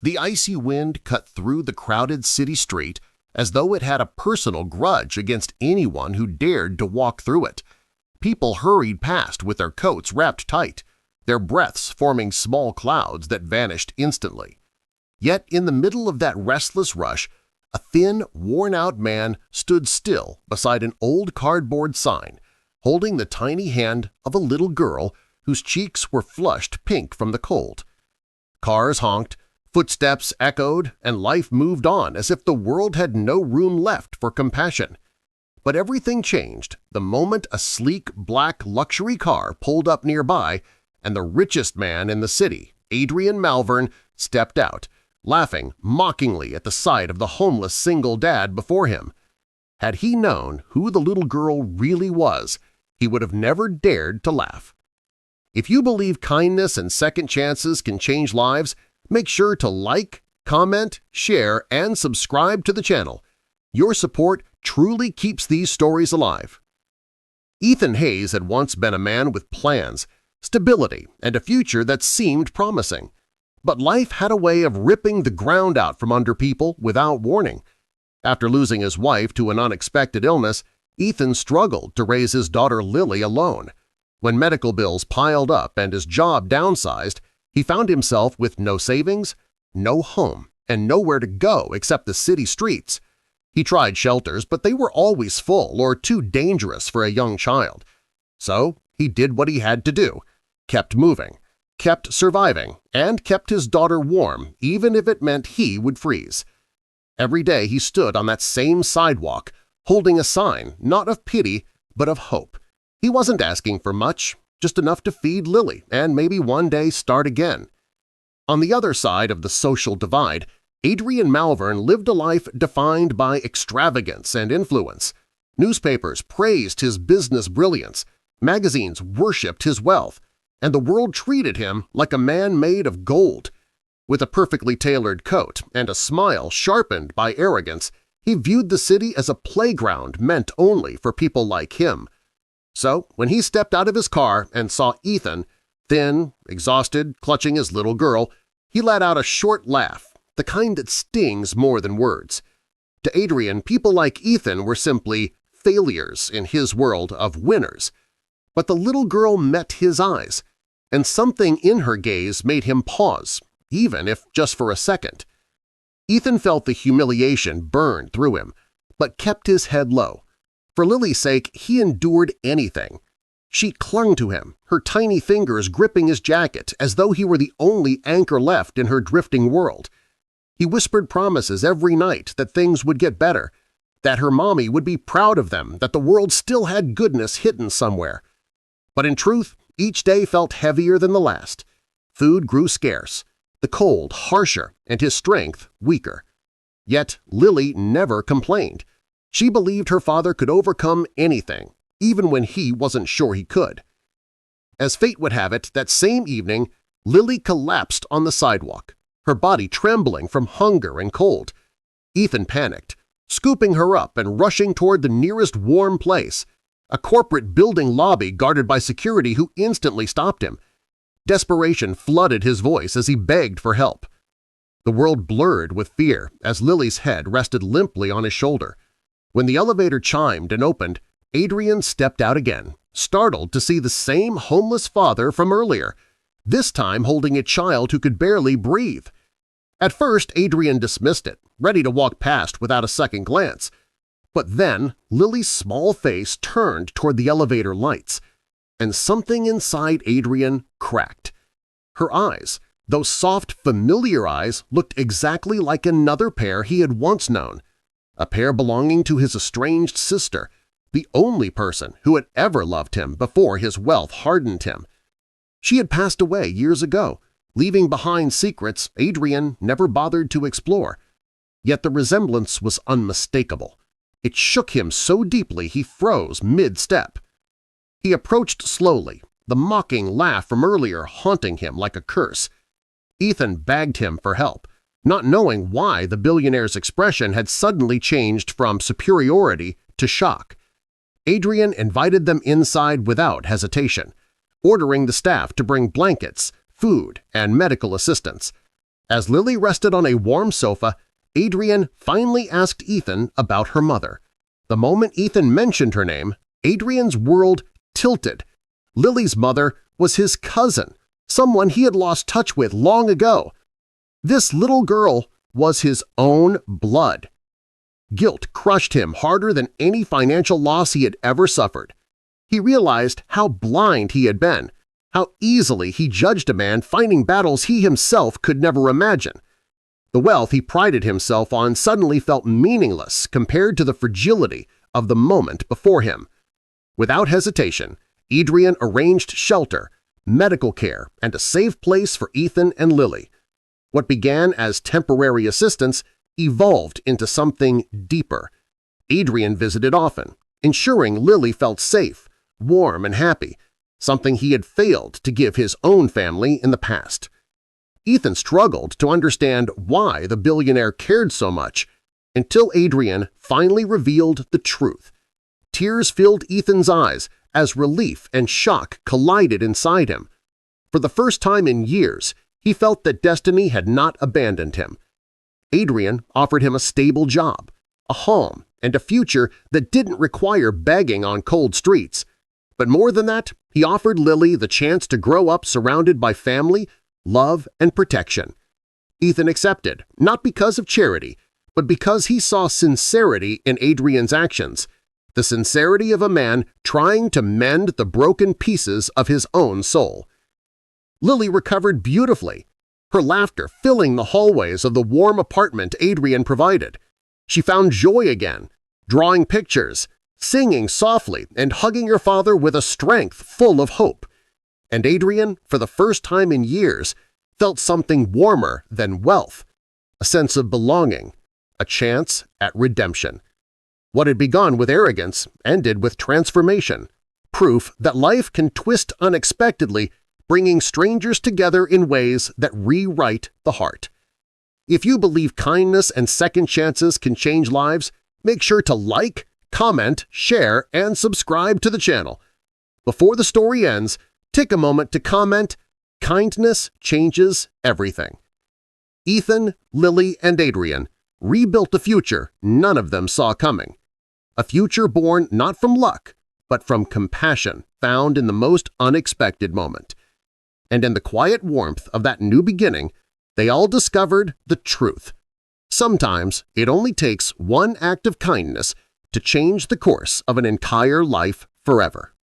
The icy wind cut through the crowded city street as though it had a personal grudge against anyone who dared to walk through it. People hurried past with their coats wrapped tight, their breaths forming small clouds that vanished instantly. Yet in the middle of that restless rush, a thin, worn-out man stood still beside an old cardboard sign, holding the tiny hand of a little girl whose cheeks were flushed pink from the cold. Cars honked, footsteps echoed, and life moved on as if the world had no room left for compassion. But everything changed the moment a sleek black luxury car pulled up nearby and the richest man in the city, Adrian Malvern, stepped out, laughing mockingly at the sight of the homeless single dad before him. Had he known who the little girl really was, he would have never dared to laugh. If you believe kindness and second chances can change lives, make sure to like, comment, share, and subscribe to the channel. Your support truly keeps these stories alive. Ethan Hayes had once been a man with plans, stability, and a future that seemed promising. But life had a way of ripping the ground out from under people without warning. After losing his wife to an unexpected illness, Ethan struggled to raise his daughter Lily alone. When medical bills piled up and his job downsized, he found himself with no savings, no home, and nowhere to go except the city streets. He tried shelters, but they were always full or too dangerous for a young child. So he did what he had to do, kept moving, kept surviving, and kept his daughter warm even if it meant he would freeze. Every day he stood on that same sidewalk, holding a sign not of pity but of hope. He wasn't asking for much, just enough to feed Lily and maybe one day start again. On the other side of the social divide, Adrian Malvern lived a life defined by extravagance and influence. Newspapers praised his business brilliance, magazines worshipped his wealth, and the world treated him like a man made of gold. With a perfectly tailored coat and a smile sharpened by arrogance, he viewed the city as a playground meant only for people like him. So when he stepped out of his car and saw Ethan, thin, exhausted, clutching his little girl, he let out a short laugh, the kind that stings more than words. To Adrian, people like Ethan were simply failures in his world of winners. But the little girl met his eyes, and something in her gaze made him pause, even if just for a second. Ethan felt the humiliation burn through him, but kept his head low. For Lily's sake, he endured anything. She clung to him, her tiny fingers gripping his jacket as though he were the only anchor left in her drifting world. He whispered promises every night that things would get better, that her mommy would be proud of them, that the world still had goodness hidden somewhere. But in truth, each day felt heavier than the last. Food grew scarce, the cold harsher, and his strength weaker. Yet Lily never complained. She believed her father could overcome anything, even when he wasn't sure he could. As fate would have it, that same evening, Lily collapsed on the sidewalk, her body trembling from hunger and cold. Ethan panicked, scooping her up and rushing toward the nearest warm place, a corporate building lobby guarded by security who instantly stopped him. Desperation flooded his voice as he begged for help. The world blurred with fear as Lily's head rested limply on his shoulder. When the elevator chimed and opened, Adrian stepped out again, startled to see the same homeless father from earlier, this time holding a child who could barely breathe. At first, Adrian dismissed it, ready to walk past without a second glance. But then Lily's small face turned toward the elevator lights, and something inside Adrian cracked. Her eyes, those soft, familiar eyes, looked exactly like another pair he had once known, a pair belonging to his estranged sister, the only person who had ever loved him before his wealth hardened him. She had passed away years ago, leaving behind secrets Adrian never bothered to explore. Yet the resemblance was unmistakable. It shook him so deeply he froze mid-step. He approached slowly, the mocking laugh from earlier haunting him like a curse. Ethan begged him for help, not knowing why the billionaire's expression had suddenly changed from superiority to shock. Adrian invited them inside without hesitation, ordering the staff to bring blankets, food, and medical assistance. As Lily rested on a warm sofa, Adrian finally asked Ethan about her mother. The moment Ethan mentioned her name, Adrian's world tilted. Lily's mother was his cousin, someone he had lost touch with long ago. This little girl was his own blood. Guilt crushed him harder than any financial loss he had ever suffered. He realized how blind he had been, how easily he judged a man fighting battles he himself could never imagine. The wealth he prided himself on suddenly felt meaningless compared to the fragility of the moment before him. Without hesitation, Adrian arranged shelter, medical care, and a safe place for Ethan and Lily. What began as temporary assistance evolved into something deeper. Adrian visited often, ensuring Lily felt safe, warm, and happy, something he had failed to give his own family in the past. Ethan struggled to understand why the billionaire cared so much until Adrian finally revealed the truth. Tears filled Ethan's eyes as relief and shock collided inside him. For the first time in years, he felt that destiny had not abandoned him. Adrian offered him a stable job, a home, and a future that didn't require begging on cold streets. But more than that, he offered Lily the chance to grow up surrounded by family, love, and protection. Ethan accepted, not because of charity, but because he saw sincerity in Adrian's actions, the sincerity of a man trying to mend the broken pieces of his own soul. Lily recovered beautifully, her laughter filling the hallways of the warm apartment Adrian provided. She found joy again, drawing pictures, singing softly, and hugging her father with a strength full of hope. And Adrian, for the first time in years, felt something warmer than wealth, a sense of belonging, a chance at redemption. What had begun with arrogance ended with transformation, proof that life can twist unexpectedly, bringing strangers together in ways that rewrite the heart. If you believe kindness and second chances can change lives, make sure to like, comment, share, and subscribe to the channel. Before the story ends, take a moment to comment, "Kindness changes everything." Ethan, Lily, and Adrian rebuilt a future none of them saw coming. A future born not from luck, but from compassion found in the most unexpected moment. And in the quiet warmth of that new beginning, they all discovered the truth. Sometimes it only takes one act of kindness to change the course of an entire life forever.